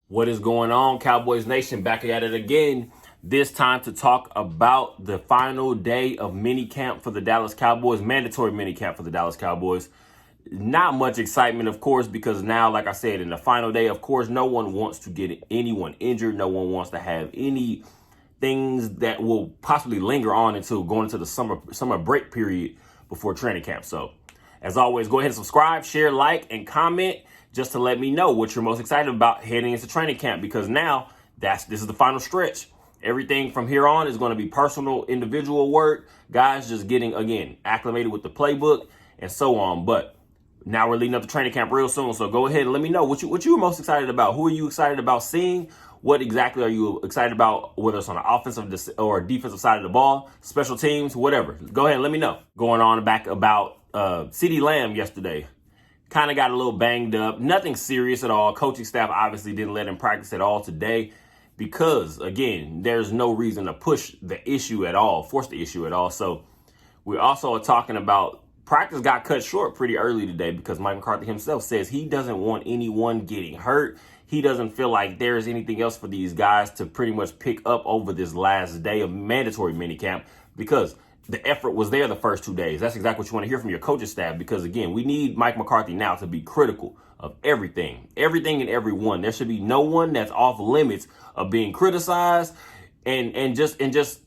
What is going on, Cowboys Nation? Back at it again. This time to talk about the final day of minicamp for the Dallas Cowboys, mandatory minicamp for the Dallas Cowboys. Not much excitement, of course, because now, like I said, in the final day, of course, no one wants to get anyone injured. No one wants to have any things that will possibly linger on until going into the summer break period before training camp. So, as always, go ahead and subscribe, share, like, and comment just to let me know what you're most excited about heading into training camp, because now this is the final stretch. Everything from here on is going to be personal, individual work. Guys just getting, again, acclimated with the playbook and so on. But now we're leading up to training camp real soon. So go ahead and let me know what you are most excited about. Who are you excited about seeing? What exactly are you excited about, whether it's on the offensive or defensive side of the ball, special teams, whatever. Go ahead and let me know. Going on back about CeeDee Lamb yesterday. Kind of got a little banged up. Nothing serious at all. Coaching staff obviously didn't let him practice at all today because, again, there's no reason to push the issue at all, force the issue at all. So we also are talking about practice got cut short pretty early today because Mike McCarthy himself says he doesn't want anyone getting hurt. He doesn't feel like there's anything else for these guys to pretty much pick up over this last day of mandatory minicamp because the effort was there the first 2 days. That's exactly what you want to hear from your coaching staff because, again, we need Mike McCarthy now to be critical of everything and everyone. There should be no one that's off limits of being criticized and just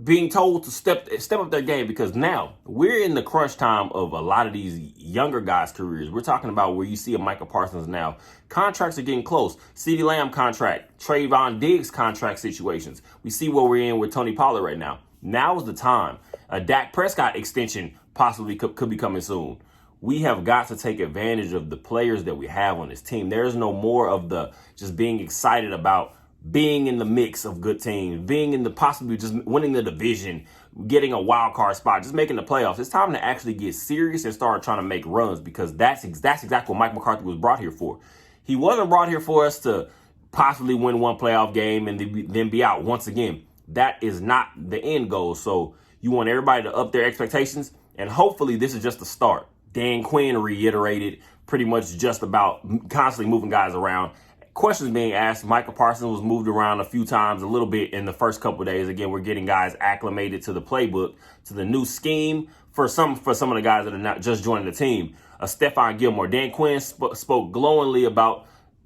being told to step up their game, because now we're in the crunch time of a lot of these younger guys' careers. We're talking about where you see a Micah Parsons now. Contracts are getting close. CeeDee Lamb contract, Trayvon Diggs contract situations. We see where we're in with Tony Pollard right now. Now is the time. A Dak Prescott extension possibly could be coming soon. We have got to take advantage of the players that we have on this team. There's no more of the just being excited about being in the mix of good teams, being in the possibly just winning the division, getting a wild card spot, just making the playoffs. It's time to actually get serious and start trying to make runs, because that's exactly what Mike McCarthy was brought here for. He wasn't brought here for us to possibly win one playoff game and then be out once again. That is not the end goal. So you want everybody to up their expectations, and hopefully this is just the start. Dan Quinn reiterated pretty much just about constantly moving guys around. Questions being asked. Michael Parsons was moved around a few times, a little bit in the first couple of days. Again, we're getting guys acclimated to the playbook, to the new scheme for some of the guys that are not just joining the team. Stephon Gilmore. Dan Quinn spoke glowingly about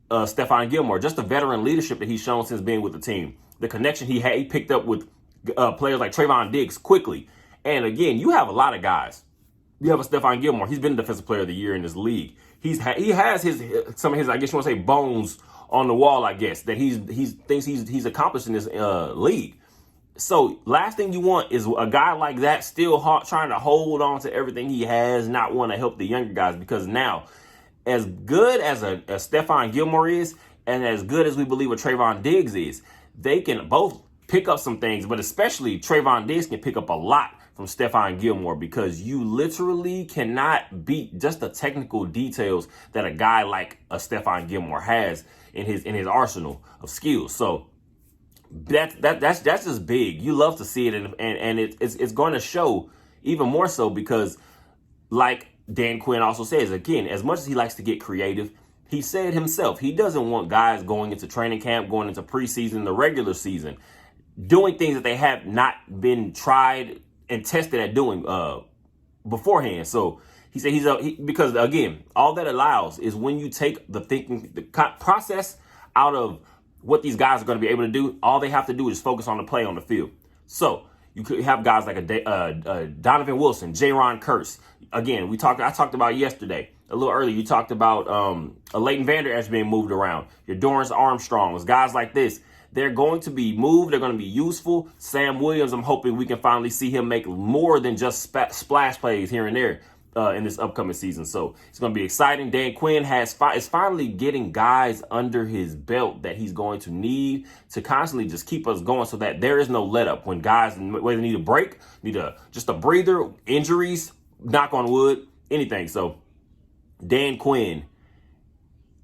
Stephon Gilmore, just the veteran leadership that he's shown since being with the team. The connection he picked up with players like Trayvon Diggs quickly. And again, you have a lot of guys. You have a Stephon Gilmore. He's been the Defensive Player of the Year in this league. He has some of his, I guess you want to say, bones on the wall, I guess, that he thinks he's accomplished in this league. So last thing you want is a guy like that still trying to hold on to everything he has, not want to help the younger guys, because now, as good as a Stephon Gilmore is, and as good as we believe a Trayvon Diggs is, they can both pick up some things, but especially Trayvon Diggs can pick up a lot from Stephon Gilmore, because you literally cannot beat just the technical details that a guy like a Stephon Gilmore has in his arsenal of skills. So that's just big. You love to see it, and it's going to show even more so, because like Dan Quinn also says, again, as much as he likes to get creative, he said himself he doesn't want guys going into training camp, going into preseason, the regular season, doing things that they have not been tried and tested at doing beforehand. So he said because, again, all that allows is when you take the process out of what these guys are going to be able to do. All they have to do is focus on the play on the field. So you could have guys like a Donovan Wilson, Jaron Kearse. Again, I talked about yesterday a little earlier. You talked about a Leighton Vander Esch being moved around. Your Dorrance Armstrongs, guys like this. They're going to be moved. They're going to be useful. Sam Williams, I'm hoping we can finally see him make more than just splash plays here and there in this upcoming season. So it's going to be exciting. Dan Quinn is finally getting guys under his belt that he's going to need to constantly just keep us going, so that there is no let up when guys, whether they need a break, just a breather, injuries, knock on wood, anything. So Dan Quinn,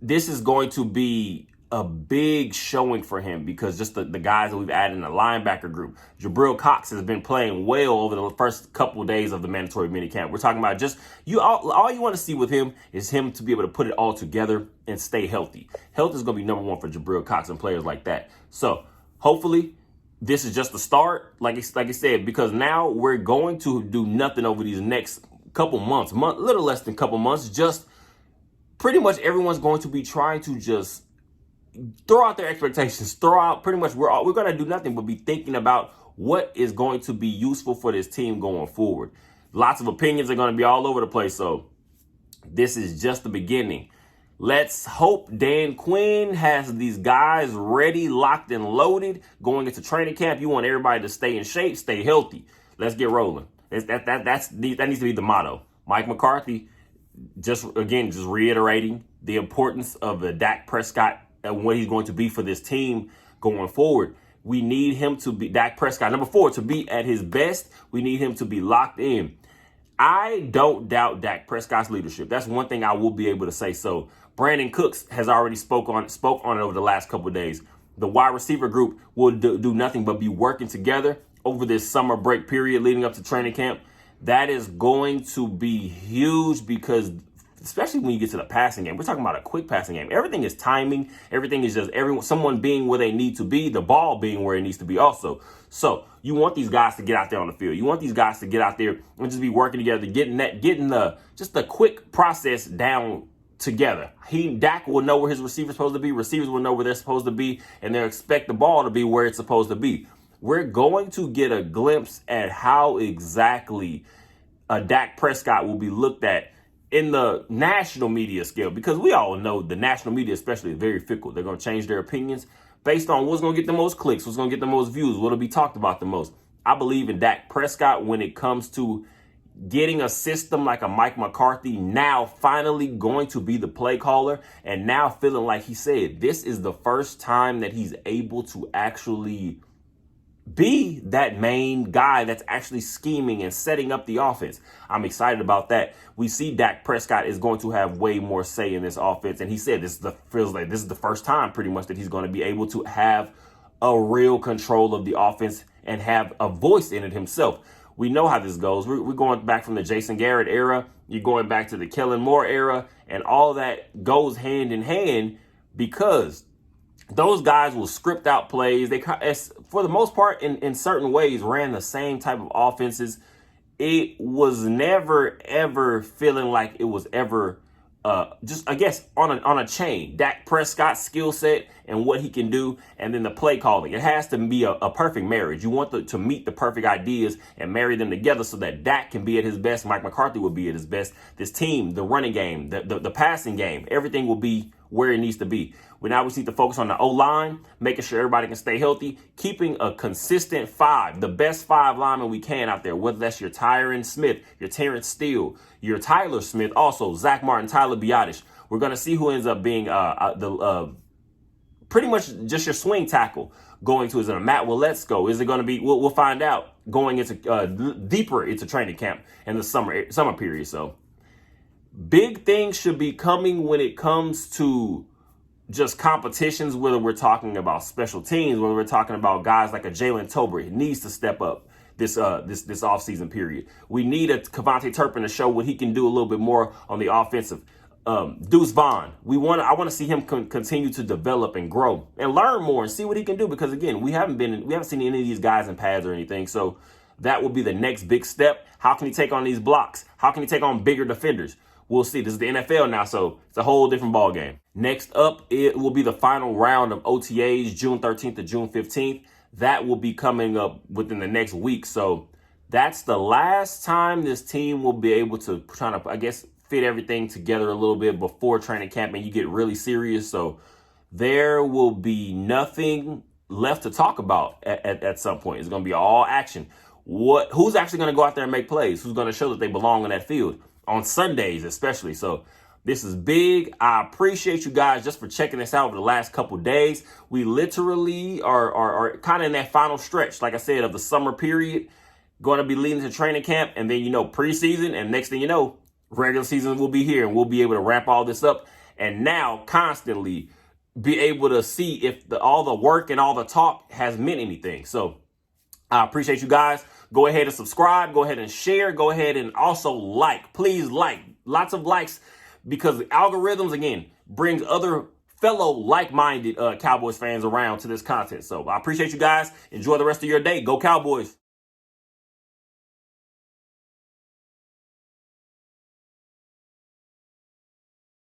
this is going to be a big showing for him because just the guys that we've added in the linebacker group. Jabril Cox has been playing well over the first couple of days of the mandatory minicamp. We're talking about just all you want to see with him is him to be able to put it all together and stay healthy. Health is going to be number one for Jabril Cox and players like that. So hopefully this is just the start, like I said, because now we're going to do nothing over these next couple months, little less than couple months. Just pretty much everyone's going to be trying to just throw out their expectations, throw out pretty much we're going to do nothing but be thinking about what is going to be useful for this team going forward. Lots of opinions are going to be all over the place. So this is just the beginning. Let's hope Dan Quinn has these guys ready, locked and loaded going into training camp. You want everybody to stay in shape, stay healthy. Let's get rolling. That needs to be the motto. Mike McCarthy, just reiterating the importance of the Dak Prescott and what he's going to be for this team going forward. We need him to be Dak Prescott, number 4, to be at his best. We need him to be locked in. I don't doubt Dak Prescott's leadership. That's one thing I will be able to say. So Brandon Cooks has already spoke on it over the last couple of days. The wide receiver group will do nothing but be working together over this summer break period leading up to training camp. That is going to be huge because especially when you get to the passing game, we're talking about a quick passing game. Everything is timing. Everything is just someone being where they need to be, the ball being where it needs to be also. So you want these guys to get out there on the field. You want these guys to get out there and just be working together, getting the quick process down together. Dak will know where his receiver's supposed to be. Receivers will know where they're supposed to be, and they'll expect the ball to be where it's supposed to be. We're going to get a glimpse at how exactly Dak Prescott will be looked at in the national media scale, because we all know the national media especially is very fickle. They're going to change their opinions based on what's going to get the most clicks, what's going to get the most views, what'll be talked about the most. I believe in Dak Prescott when it comes to getting a system like a Mike McCarthy, now finally going to be the play caller, and now feeling like he said this is the first time that he's able to actually be that main guy that's actually scheming and setting up the offense. I'm excited about that. We see Dak Prescott is going to have way more say in this offense. And he said feels like this is the first time pretty much that he's going to be able to have a real control of the offense and have a voice in it himself. We know how this goes. We're going back from the Jason Garrett era. You're going back to the Kellen Moore era, and all that goes hand in hand because those guys will script out plays. They, for the most part, in certain ways, ran the same type of offenses. It was never, ever feeling like it was ever just, I guess, on a chain. Dak Prescott's skill set and what he can do, and then the play calling. It has to be a perfect marriage. You want to meet the perfect ideas and marry them together so that Dak can be at his best. Mike McCarthy will be at his best. This team, the running game, the passing game, everything will be where it needs to be. We need to focus on the O-line, making sure everybody can stay healthy, keeping a consistent 5, the best 5 linemen we can out there, whether that's your Tyron Smith, your Terrence Steele, your Tyler Smith, also Zach Martin, Tyler Biadasz. We're going to see who ends up being pretty much just your swing tackle going to. Is it a Matt Willetsko? Is it going to be, we'll find out going into deeper into training camp in the summer period. So big things should be coming when it comes to just competitions, whether we're talking about special teams, whether we're talking about guys like a Jalen Tolbert. He needs to step up this offseason period. We need a Kevontae Turpin to show what he can do a little bit more on the offensive. Deuce Vaughn, I want to see him continue to develop and grow and learn more and see what he can do, because again, we haven't seen any of these guys in pads or anything. So that will be the next big step. How can he take on these blocks? How can he take on bigger defenders? We'll see. This is the NFL now, so it's a whole different ball game. Next up, it will be the final round of OTAs, June 13th to June 15th. That will be coming up within the next week. So that's the last time this team will be able to try to, I guess, fit everything together a little bit before training camp and you get really serious. So there will be nothing left to talk about at some point. It's going to be all action. Who's actually going to go out there and make plays? Who's going to show that they belong on that field? On Sundays especially. So this is big. I appreciate you guys just for checking this out over the last couple days. We literally are kind of in that final stretch, like I said, of the summer period, going to be leading to training camp, and then, preseason, and next thing you know, regular season will be here, and we'll be able to wrap all this up. And now constantly be able to see if all the work and all the talk has meant anything. So I appreciate you guys. Go ahead and subscribe. Go ahead and share. Go ahead and also like. Please like. Lots of likes, because the algorithms, again, brings other fellow like-minded Cowboys fans around to this content. So I appreciate you guys. Enjoy the rest of your day. Go Cowboys.